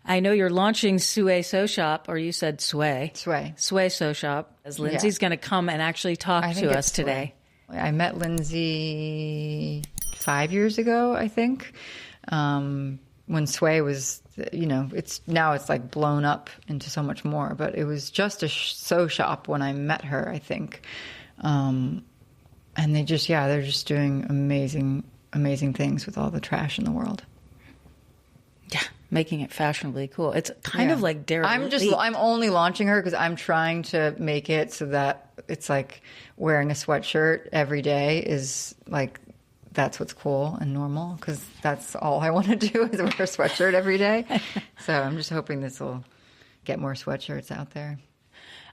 I know you're launching Suay Sew Shop, or you said Suay. Suay Sew Shop. As Lindsay's going to come and actually talk to us today. I met Lindsay 5 years ago, I think, when Suay was, it's like blown up into so much more. But it was just a sew shop when I met her, I think. And they're just doing amazing, amazing things with all the trash in the world. Yeah, making it fashionably cool. It's kind of like Dare. I'm only launching her because I'm trying to make it so that it's like wearing a sweatshirt every day is like, that's what's cool and normal, because that's all I want to do is wear a sweatshirt every day. So I'm just hoping this will get more sweatshirts out there.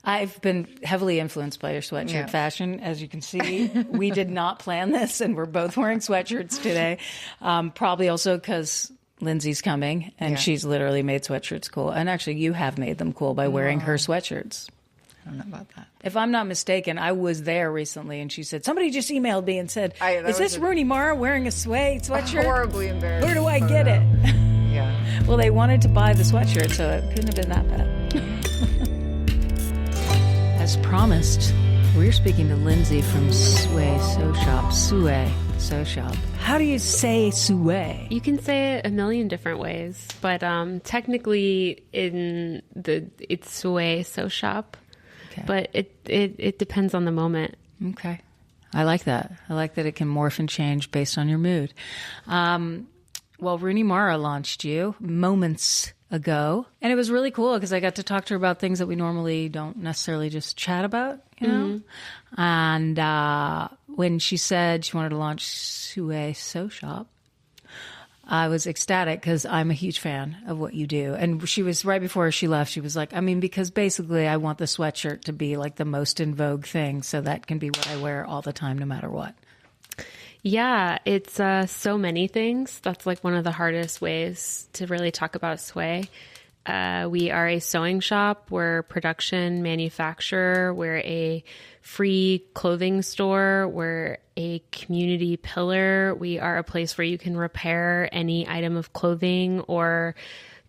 I've been heavily influenced by your sweatshirt fashion. As you can see, we did not plan this, and we're both wearing sweatshirts today. Probably also because Lindsay's coming, and she's literally made sweatshirts cool. And actually, you have made them cool by wearing her sweatshirts. I don't know about that. If I'm not mistaken, I was there recently, and she said, somebody just emailed me and said, is this Rooney Mara wearing a Suay sweatshirt? Horribly embarrassed. Where do I get it? Yeah. Well, they wanted to buy the sweatshirt, so it couldn't have been that bad. As promised, we're speaking to Lindsay from Suay Sew Shop. Suay Sew Shop. How do you say Suay? You can say it a million different ways, but technically it's Suay Sew Shop. Okay. But it depends on the moment. Okay. I like that. I like that it can morph and change based on your mood. Well, Rooney Mara launched you moments ago, and it was really cool because I got to talk to her about things that we normally don't necessarily just chat about, know? And when she said she wanted to launch Suay Sew Shop, I was ecstatic because I'm a huge fan of what you do. And she was, right before she left, she was like, because basically I want the sweatshirt to be like the most in vogue thing, so that can be what I wear all the time, no matter what. Yeah, it's so many things. That's like one of the hardest ways to really talk about Suay. We are a sewing shop. We're production manufacturer. We're a free clothing store. We're a community pillar. We are a place where you can repair any item of clothing or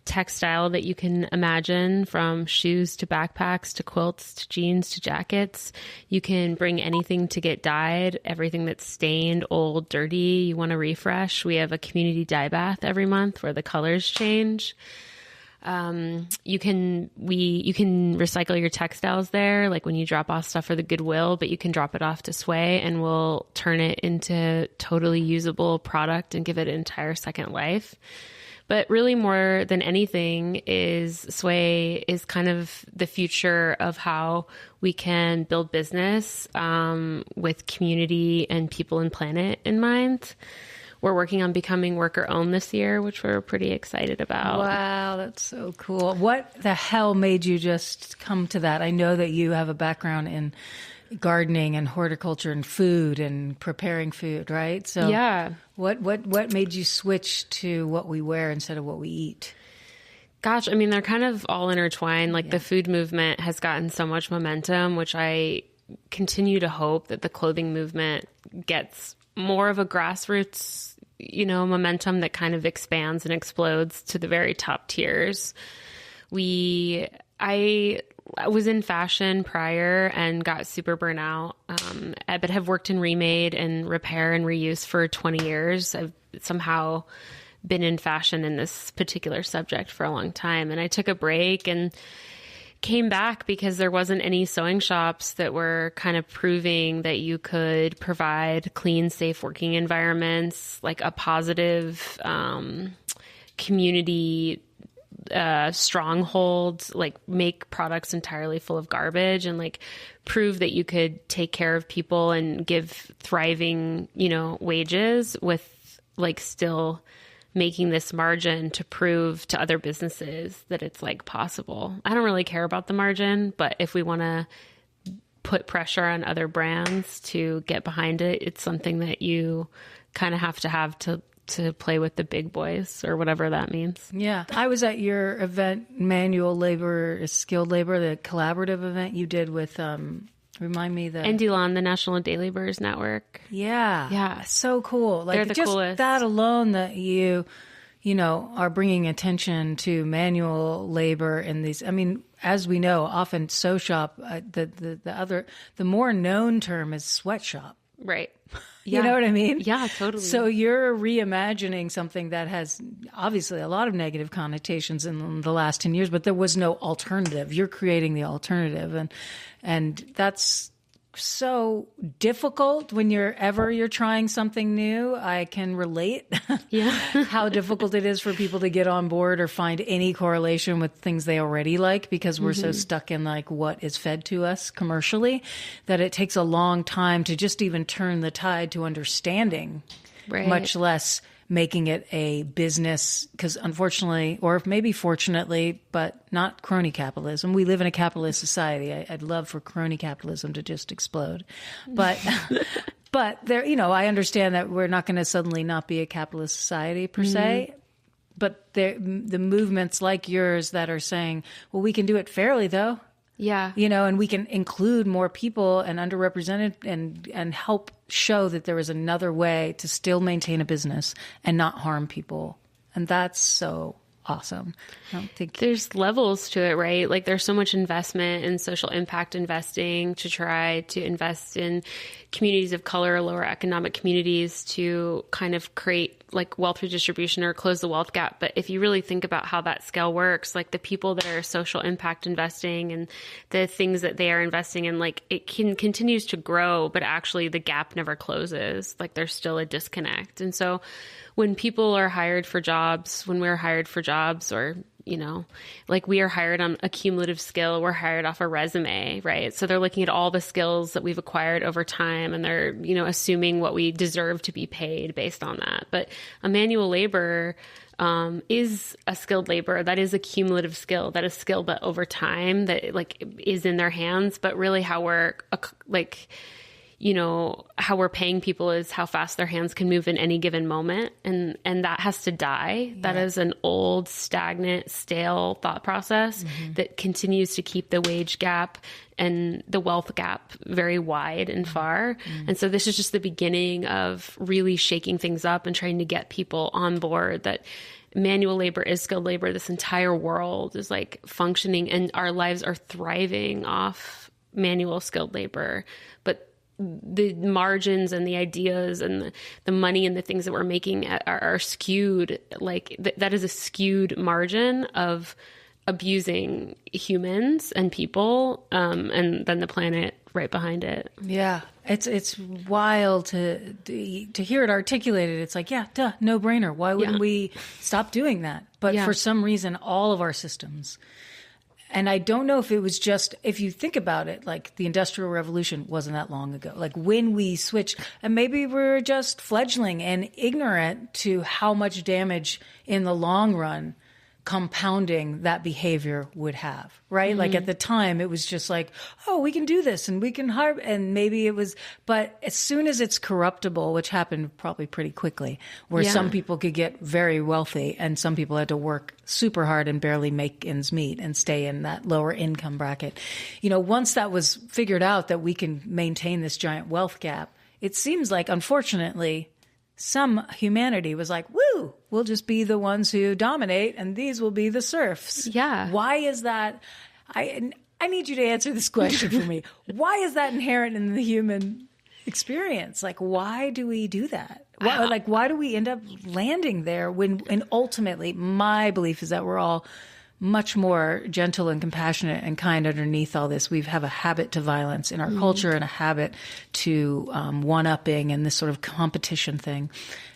textile that you can imagine, from shoes to backpacks to quilts to jeans to jackets. You can bring anything to get dyed, everything that's stained, old, dirty, you want to refresh. We have a community dye bath every month where the colors change. You can recycle your textiles there, like when you drop off stuff for the Goodwill, but you can drop it off to Suay and we'll turn it into totally usable product and give it an entire second life. But really, more than anything, is Suay is kind of the future of how we can build business with community and people and planet in mind. We're working on becoming worker-owned this year, which we're pretty excited about. Wow, that's so cool. What the hell made you just come to that? I know that you have a background in gardening and horticulture and food and preparing food, right? So yeah. What made you switch to what we wear instead of what we eat? Gosh, they're kind of all intertwined. Like the food movement has gotten so much momentum, which I continue to hope that the clothing movement gets more of a grassroots, momentum that kind of expands and explodes to the very top tiers. I was in fashion prior and got super burnt out, but have worked in remade and repair and reuse for 20 years. I've somehow been in fashion in this particular subject for a long time. And I took a break and came back because there wasn't any sewing shops that were kind of proving that you could provide clean, safe working environments, like a positive community stronghold, like make products entirely full of garbage and like prove that you could take care of people and give thriving, wages with like still making this margin to prove to other businesses that it's like possible. I don't really care about the margin, but if we want to put pressure on other brands to get behind it, it's something that you kind of have to play with the big boys or whatever that means. Yeah. I was at your event, Manual Labor, Skilled Labor, the collaborative event you did with, remind me the... NDLON, the National Day Laborers Network. Yeah. Yeah. So cool. Like, they're the just coolest. That alone, that you are bringing attention to manual labor in these. I mean, as we know, often sew shop, the more known term is sweatshop. Right. You know what I mean? Yeah, totally. So you're reimagining something that has obviously a lot of negative connotations in the last 10 years, but there was no alternative. You're creating the alternative. And that's so difficult when you're trying something new. I can relate how difficult it is for people to get on board or find any correlation with things they already like, because we're so stuck in like what is fed to us commercially that it takes a long time to just even turn the tide to understanding, much less making it a business. Because unfortunately, or maybe fortunately, but not crony capitalism. We live in a capitalist society. I'd love for crony capitalism to just explode. But but there, I understand that we're not going to suddenly not be a capitalist society per se. But the movements like yours that are saying, well, we can do it fairly though. Yeah. And we can include more people and underrepresented and help show that there is another way to still maintain a business and not harm people. And that's so awesome. I don't think there's levels to it, right? Like there's so much investment in social impact investing to try to invest in communities of color, lower economic communities to kind of create like wealth redistribution or close the wealth gap. But if you really think about how that scale works, like the people that are social impact investing and the things that they are investing in, like it continues to grow, but actually the gap never closes. Like there's still a disconnect. And so when people are hired for jobs, when we're hired for jobs, or, like we are hired on a cumulative skill, we're hired off a resume, right? So they're looking at all the skills that we've acquired over time and they're, assuming what we deserve to be paid based on that. But a manual labor is a skilled labor. That is a cumulative skill. That is skill, but over time that like is in their hands. But really how we're how we're paying people is how fast their hands can move in any given moment. And that has to die. Yeah. That is an old, stagnant, stale thought process that continues to keep the wage gap and the wealth gap very wide and far. And so this is just the beginning of really shaking things up and trying to get people on board that manual labor is skilled labor. This entire world is like functioning and our lives are thriving off manual skilled labor. But the margins and the ideas and the money and the things that we're making are skewed. Like that is a skewed margin of abusing humans and people, and then the planet right behind it. Yeah. It's wild to hear it articulated. It's like, yeah, duh, no brainer. Why wouldn't we stop doing that? But for some reason, all of our systems. And I don't know if it was just, if you think about it, like the Industrial Revolution wasn't that long ago. Like when we switched, and maybe we're just fledgling and ignorant to how much damage in the long run compounding that behavior would have, right? Like at the time, it was just like, oh, we can do this and we can hire, and maybe it was, but as soon as it's corruptible, which happened probably pretty quickly, where some people could get very wealthy and some people had to work super hard and barely make ends meet and stay in that lower income bracket. Once that was figured out that we can maintain this giant wealth gap, it seems like, unfortunately, some humanity was like, woo, we'll just be the ones who dominate and these will be the serfs. Yeah. Why is that? I need you to answer this question for me. Why is that inherent in the human experience? Like, why do we do that? Why do we end up landing there and ultimately my belief is that we're all much more gentle and compassionate and kind underneath all this. We have a habit to violence in our culture and a habit to one-upping and this sort of competition thing.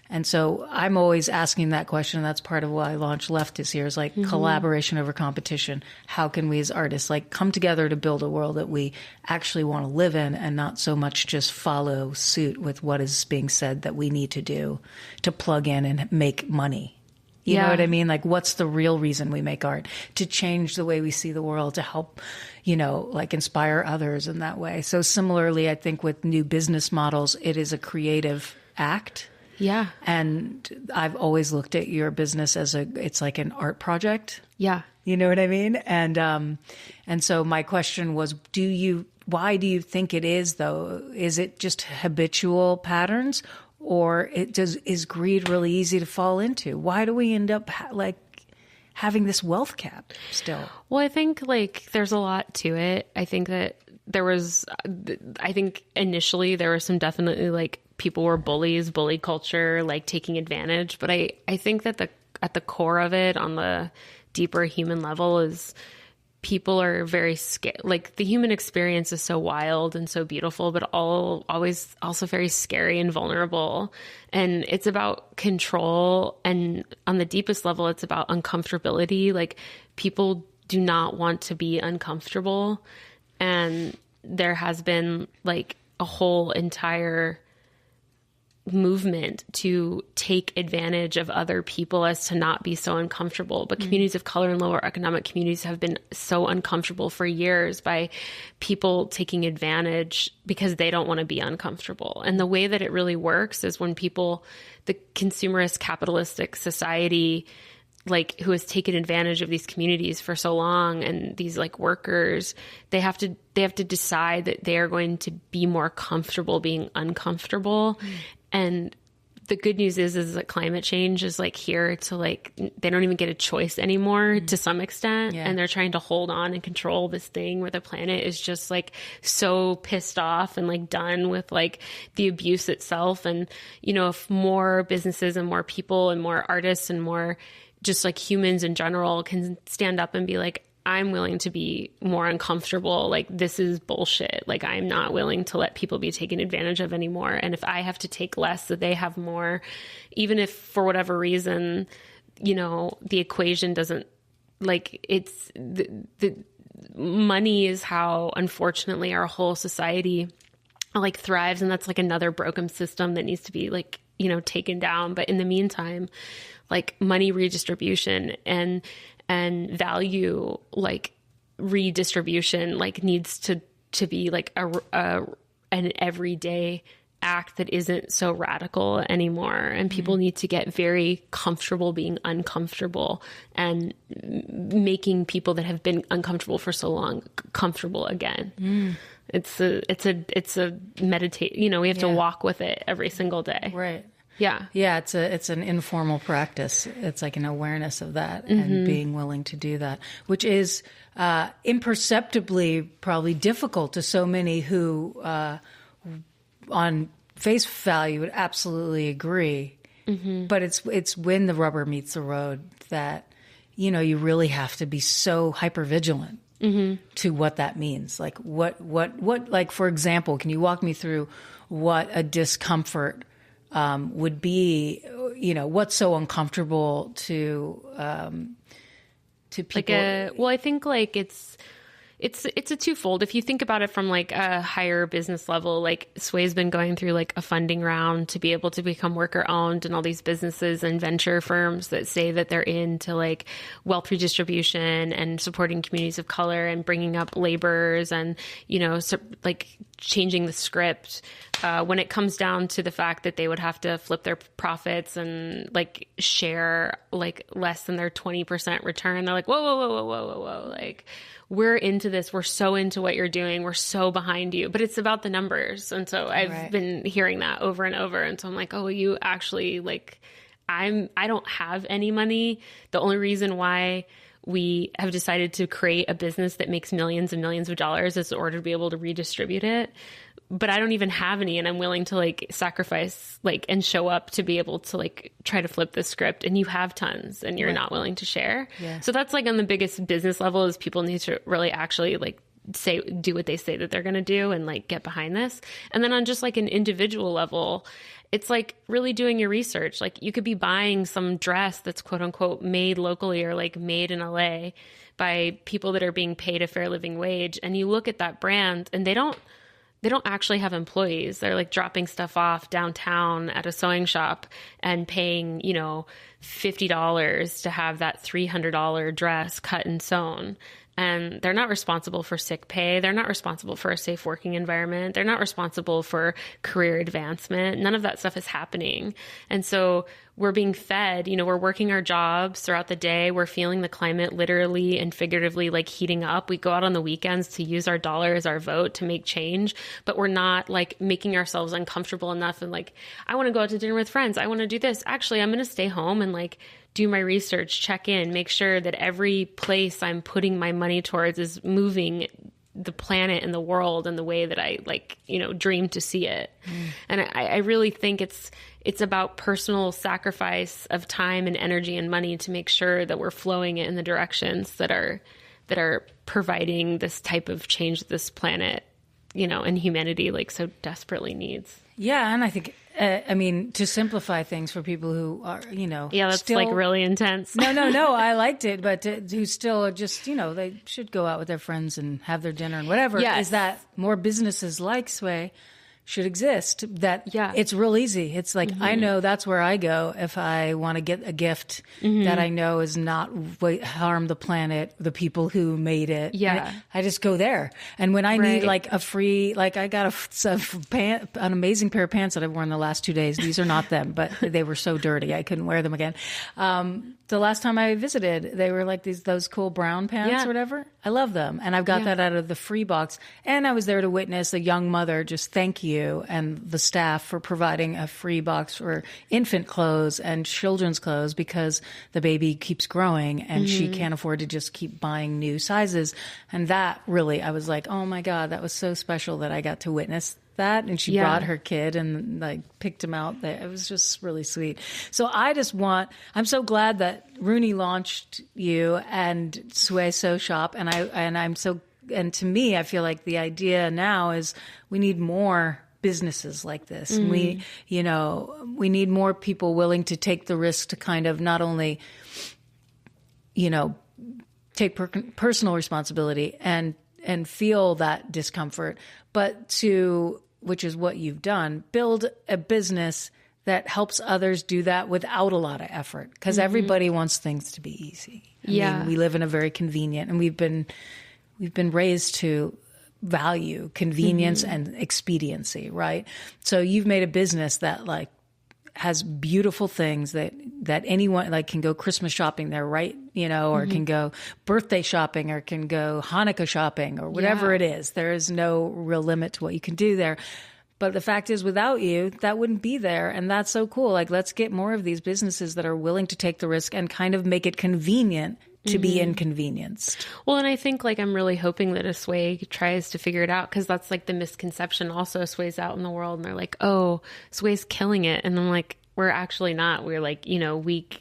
And so I'm always asking that question. And that's part of why LaunchLeft is here, is like collaboration over competition. How can we as artists like come together to build a world that we actually want to live in and not so much just follow suit with what is being said that we need to do to plug in and make money? You know what I mean? Like, what's the real reason we make art? To change the way we see the world, to help, like inspire others in that way. So similarly, I think with new business models, it is a creative act. Yeah. And I've always looked at your business as it's like an art project. Yeah. You know what I mean? And so my question was, why do you think it is though? Is it just habitual patterns? or is greed really easy to fall into? Why do we end up having this wealth cap still? Well, I think like there's a lot to it. I think that initially there was some definitely like people were bullies, bully culture, like taking advantage. But I think that at the core of it, on the deeper human level, is people are very scared. Like the human experience is so wild and so beautiful, but always also very scary and vulnerable. And it's about control. And on the deepest level, it's about uncomfortability. Like people do not want to be uncomfortable. And there has been like a whole entire movement to take advantage of other people as to not be so uncomfortable. But communities of color and lower economic communities have been so uncomfortable for years by people taking advantage because they don't want to be uncomfortable. And the way that it really works is when people, the consumerist capitalistic society, like who has taken advantage of these communities for so long, and these like workers, they have to decide that they are going to be more comfortable being uncomfortable. And the good news is that climate change is like here to like, they don't even get a choice anymore to some extent. Yeah. And they're trying to hold on and control this thing where the planet is just like so pissed off and like done with like the abuse itself. And, you know, if more businesses and more people and more artists and more just like humans in general can stand up and be like, I'm willing to be more uncomfortable. Like, this is bullshit. Like, I'm not willing to let people be taken advantage of anymore. And if I have to take less so they have more, even if for whatever reason, you know, the equation doesn't, like, it's the money is how, unfortunately, our whole society like thrives. And that's like another broken system that needs to be like, you know, taken down. But in the meantime, like money redistribution and value like redistribution like needs to be like an everyday act that isn't so radical anymore. And people need to get very comfortable being uncomfortable and making people that have been uncomfortable for so long comfortable again. It's a meditate, you know, we have to walk with it every single day. Right. Yeah. Yeah. It's an informal practice. It's like an awareness of that and being willing to do that, which is imperceptibly probably difficult to so many who on face value would absolutely agree. But it's when the rubber meets the road that, you know, you really have to be so hypervigilant to what that means. Like what, like, for example, can you walk me through what a discomfort would be, you know, what's so uncomfortable to people? Well, I think like it's a twofold. If you think about it from like a higher business level, like Suay's been going through like a funding round to be able to become worker owned, and all these businesses and venture firms that say that they're into like wealth redistribution and supporting communities of color and bringing up laborers and, you know, like changing the script. When it comes down to the fact that they would have to flip their profits and like share like less than their 20% return, they're like, whoa. Like, we're into this. We're so into what you're doing. We're so behind you, but it's about the numbers. And so I've been hearing that over and over. And so I'm like, oh, you actually like, I don't have any money. The only reason why we have decided to create a business that makes millions and millions of dollars is in order to be able to redistribute it. But I don't even have any, and I'm willing to like sacrifice like and show up to be able to like try to flip the script, and you have tons and you're not willing to share. Yeah. So that's like on the biggest business level is people need to really actually like do what they say that they're going to do and like get behind this. And then on just like an individual level, it's like really doing your research. Like you could be buying some dress that's quote unquote made locally or like made in LA by people that are being paid a fair living wage. And you look at that brand and they don't actually have employees. They're like dropping stuff off downtown at a sewing shop and paying, you know, $50 to have that $300 dress cut and sewn. And they're not responsible for sick pay. They're not responsible for a safe working environment. They're not responsible for career advancement. None of that stuff is happening. And so we're being fed, we're working our jobs throughout the day. We're feeling the climate literally and figuratively like heating up. We go out on the weekends to use our dollar as our vote to make change, but we're not like making ourselves uncomfortable enough. And like, I want to go out to dinner with friends. I want to do this. Actually, I'm going to stay home and like do my research, check in, make sure that every place I'm putting my money towards is moving the planet and the world in the way that I dream to see it. And I really think it's about personal sacrifice of time and energy and money to make sure that we're flowing it in the directions that are providing this type of change that this planet, and humanity like so desperately needs. Yeah. And I think, to simplify things for people who are, that's still, like really intense. No, I liked it, but who still are just, they should go out with their friends and have their dinner and whatever. Yes. Is that more businesses like Suay should exist, that it's real easy. It's like, I know that's where I go if I want to get a gift that I know is not harm the planet, the people who made it. Yeah. I just go there. And when I need like a free, like I got an amazing pair of pants that I've worn the last 2 days. These are not them, but they were so dirty. I couldn't wear them again. The last time I visited, they were like those cool brown pants or whatever. I love them. And I've got that out of the free box. And I was there to witness a young mother just thank you and the staff for providing a free box for infant clothes and children's clothes because the baby keeps growing and she can't afford to just keep buying new sizes. And that really, I was like, oh my God, that was so special that I got to witness that. And she brought her kid and like picked him out there. It was just really sweet. So I'm so glad that Rooney launched you and Suay Sew Shop. And to me, I feel like the idea now is we need more businesses like this. We need more people willing to take the risk to kind of not only, take personal responsibility and feel that discomfort, but to, which is what you've done, build a business that helps others do that without a lot of effort. Because everybody wants things to be easy. I mean, we live in a very convenient, and we've been raised to value convenience and expediency, right? So you've made a business that like has beautiful things that anyone like can go Christmas shopping there, right? Or can go birthday shopping or can go Hanukkah shopping or whatever it is. There is no real limit to what you can do there. But the fact is, without you, that wouldn't be there. And that's so cool. Like, let's get more of these businesses that are willing to take the risk and kind of make it convenient to be inconvenienced. Well, and I think like I'm really hoping that a Suay tries to figure it out, because that's like the misconception. Also, Suay's out in the world and they're like, oh, Suay's killing it. And I'm like, we're actually not. We're like,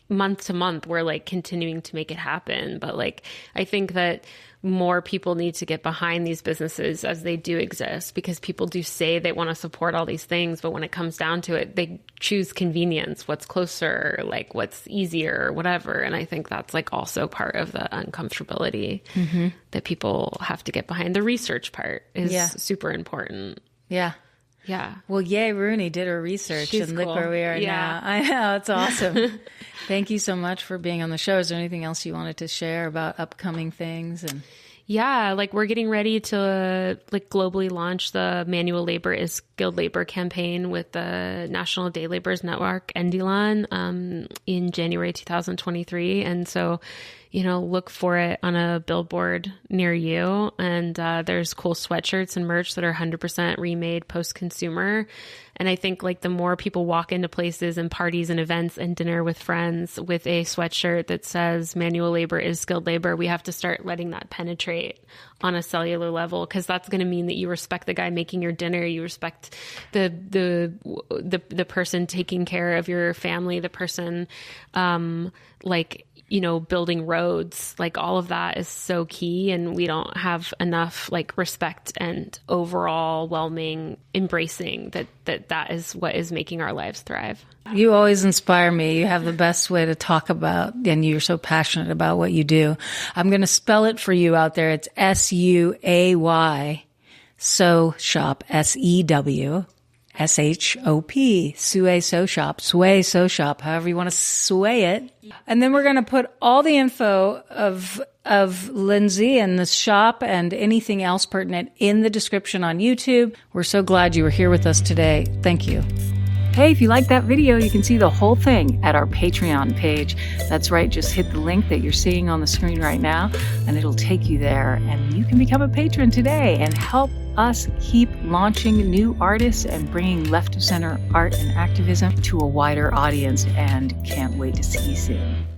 month to month, we're like continuing to make it happen. But like, I think that more people need to get behind these businesses as they do exist, because people do say they want to support all these things, but when it comes down to it, they choose convenience, what's closer, like what's easier or whatever. And I think that's like also part of the uncomfortability that people have to get behind. The research part is super important. Yeah. Yeah. Well, yay, Rooney did her research. She's and look cool. where we are now. I know. It's awesome. Thank you so much for being on the show. Is there anything else you wanted to share about upcoming things? And yeah, like we're getting ready to like globally launch the Manual Labor is Skilled Labor campaign with the National Day Laborers Network, NDLAN, in January 2023. And so, look for it on a billboard near you. And there's cool sweatshirts and merch that are 100% remade post-consumer. And I think like the more people walk into places and parties and events and dinner with friends with a sweatshirt that says manual labor is skilled labor, we have to start letting that penetrate on a cellular level, because that's going to mean that you respect the guy making your dinner, you respect the person taking care of your family, the person building roads. Like all of that is so key, and we don't have enough like respect and overall whelming embracing that is what is making our lives thrive. You always inspire me. You have the best way to talk about, and you're so passionate about what you do. I'm going to spell it for you out there. It's SUAY Sew Shop, SEW SHOP, Suay Sew Shop, Suay Sew Shop, however you want to sway it. And then we're going to put all the info of Lindsay and the shop and anything else pertinent in the description on YouTube. We're so glad you were here with us today. Thank you. Hey, if you like that video, you can see the whole thing at our Patreon page. That's right, just hit the link that you're seeing on the screen right now, and it'll take you there. And you can become a patron today and help us keep launching new artists and bringing left of center art and activism to a wider audience. And can't wait to see you soon.